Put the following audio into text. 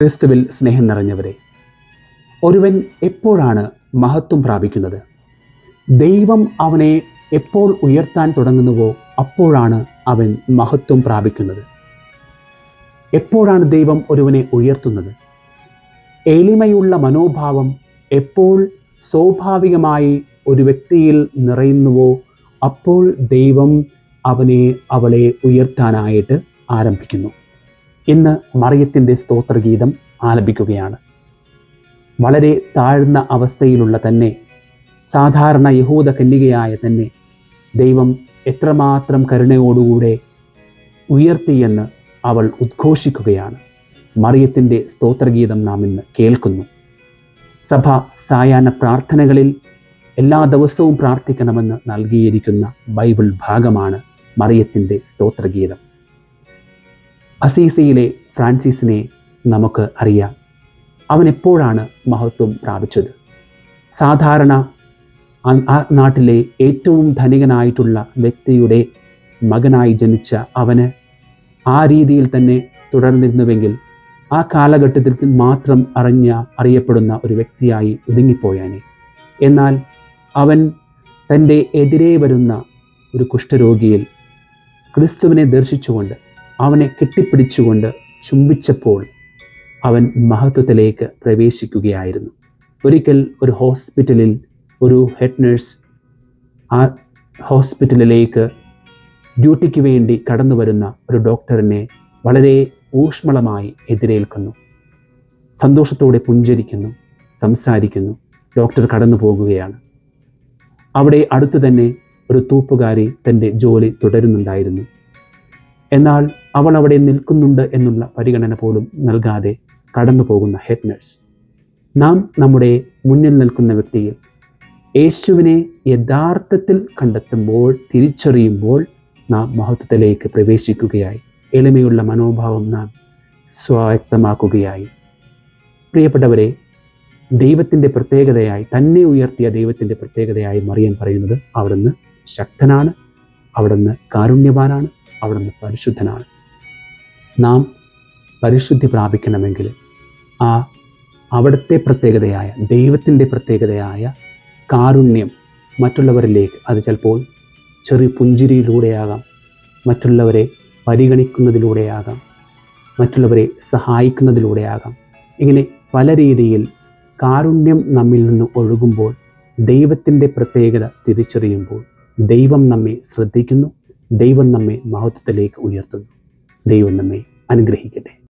ക്രിസ്തുവിൽ സ്നേഹം നിറഞ്ഞവരെ, ഒരുവൻ എപ്പോഴാണ് മഹത്വം പ്രാപിക്കുന്നത്? ദൈവം അവനെ എപ്പോൾ ഉയർത്താൻ തുടങ്ങുന്നുവോ അപ്പോഴാണ് അവൻ മഹത്വം പ്രാപിക്കുന്നത്. എപ്പോഴാണ് ദൈവം ഒരുവനെ ഉയർത്തുന്നത്? എളിമയുള്ള മനോഭാവം എപ്പോൾ സ്വാഭാവികമായി ഒരു വ്യക്തിയിൽ നിറയുന്നുവോ അപ്പോൾ ദൈവം അവളെ ഉയർത്താനായിട്ട് ആരംഭിക്കുന്നു. ഇന്ന് മറിയത്തിൻ്റെ സ്തോത്രഗീതം ആലപിക്കുകയാണ്. വളരെ താഴ്ന്ന അവസ്ഥയിലുള്ള തന്നെ, സാധാരണ യഹൂദ കന്യകയായ തന്നെ ദൈവം എത്രമാത്രം കരുണയോടുകൂടെ ഉയർത്തിയെന്ന് അവൾ ഉദ്ഘോഷിക്കുകയാണ്. മറിയത്തിൻ്റെ സ്തോത്രഗീതം നാം ഇന്ന് കേൾക്കുന്നു. സഭ സായാഹ്ന പ്രാർത്ഥനകളിൽ എല്ലാ ദിവസവും പ്രാർത്ഥിക്കണമെന്ന് നൽകിയിരിക്കുന്ന ബൈബിൾ ഭാഗമാണ് മറിയത്തിൻ്റെ സ്തോത്രഗീതം. അസീസിയിലെ ഫ്രാൻസിസിനെ നമുക്ക് അറിയാം. അവൻ എപ്പോഴാണ് മഹത്വം പ്രാപിച്ചത്? സാധാരണ ആ നാട്ടിലെ ഏറ്റവും ധനികനായിട്ടുള്ള വ്യക്തിയുടെ മകനായി ജനിച്ച അവന് ആ രീതിയിൽ തന്നെ തുടർന്നിരുന്നുവെങ്കിൽ ആ കാലഘട്ടത്തിൽ മാത്രം അറിയപ്പെടുന്ന ഒരു വ്യക്തിയായി ഒതുങ്ങിപ്പോയാനെ. എന്നാൽ അവൻ തൻ്റെ എതിരെ വരുന്ന ഒരു കുഷ്ഠരോഗിയിൽ ക്രിസ്തുവിനെ ദർശിച്ചുകൊണ്ട് അവനെ കെട്ടിപ്പിടിച്ചുകൊണ്ട് ചുംബിച്ചപ്പോൾ അവൻ മഹത്വത്തിലേക്ക് പ്രവേശിക്കുകയായിരുന്നു. ഒരിക്കൽ ഒരു ഹോസ്പിറ്റലിൽ ഒരു ഹെഡ് നഴ്സ് ആ ഹോസ്പിറ്റലിലേക്ക് ഡ്യൂട്ടിക്ക് വേണ്ടി കടന്നു വരുന്ന ഒരു ഡോക്ടറിനെ വളരെ ഊഷ്മളമായി എതിരേൽക്കുന്നു. സന്തോഷത്തോടെ പുഞ്ചിരിക്കുന്നു, സംസാരിക്കുന്നു. ഡോക്ടർ കടന്നു പോകുകയാണ്. അവിടെ അടുത്തു തന്നെ ഒരു തൂപ്പുകാരി തൻ്റെ ജോലി തുടരുന്നുണ്ടായിരുന്നു. എന്നാൽ അവൾ അവിടെ നിൽക്കുന്നുണ്ട് എന്നുള്ള പരിഗണന പോലും നൽകാതെ കടന്നു പോകുന്ന ഹെഡ് നഴ്സ്, നാം നമ്മുടെ മുന്നിൽ നിൽക്കുന്ന വ്യക്തിയിൽ യേശുവിനെ യഥാർത്ഥത്തിൽ കണ്ടെത്തുമ്പോൾ, തിരിച്ചറിയുമ്പോൾ നാം മഹത്വത്തിലേക്ക് പ്രവേശിക്കുകയായി. എളിമയുള്ള മനോഭാവം നാം സ്വായത്തമാക്കുകയായി. പ്രിയപ്പെട്ടവരെ, ദൈവത്തിൻ്റെ പ്രത്യേകതയായി, തന്നെ ഉയർത്തിയ ദൈവത്തിൻ്റെ പ്രത്യേകതയായി മറിയം പറയുന്നത് അവിടുന്ന് ശക്തനാണ്, അവിടുന്ന് കാരുണ്യവാനാണ്, അവിടുന്ന് പരിശുദ്ധനാണ്. നാം പരിശുദ്ധി പ്രാപിക്കണമെങ്കിൽ അവിടുത്തെ പ്രത്യേകതയായ, ദൈവത്തിൻ്റെ പ്രത്യേകതയായ കാരുണ്യം മറ്റുള്ളവരിലേക്ക്, അത് ചിലപ്പോൾ ചെറിയ പുഞ്ചിരിയിലൂടെയാകാം, മറ്റുള്ളവരെ പരിഗണിക്കുന്നതിലൂടെയാകാം, മറ്റുള്ളവരെ സഹായിക്കുന്നതിലൂടെയാകാം. ഇങ്ങനെ പല രീതിയിൽ കാരുണ്യം നമ്മിൽ നിന്ന് ഒഴുകുമ്പോൾ, ദൈവത്തിൻ്റെ പ്രത്യേകത തിരിച്ചറിയുമ്പോൾ ദൈവം നമ്മെ ശ്രദ്ധിക്കുന്നു, ദൈവം നമ്മെ മഹത്വത്തിലേക്ക് ഉയർത്തുന്നു. ദൈവം നമ്മെ അനുഗ്രഹിക്കട്ടെ.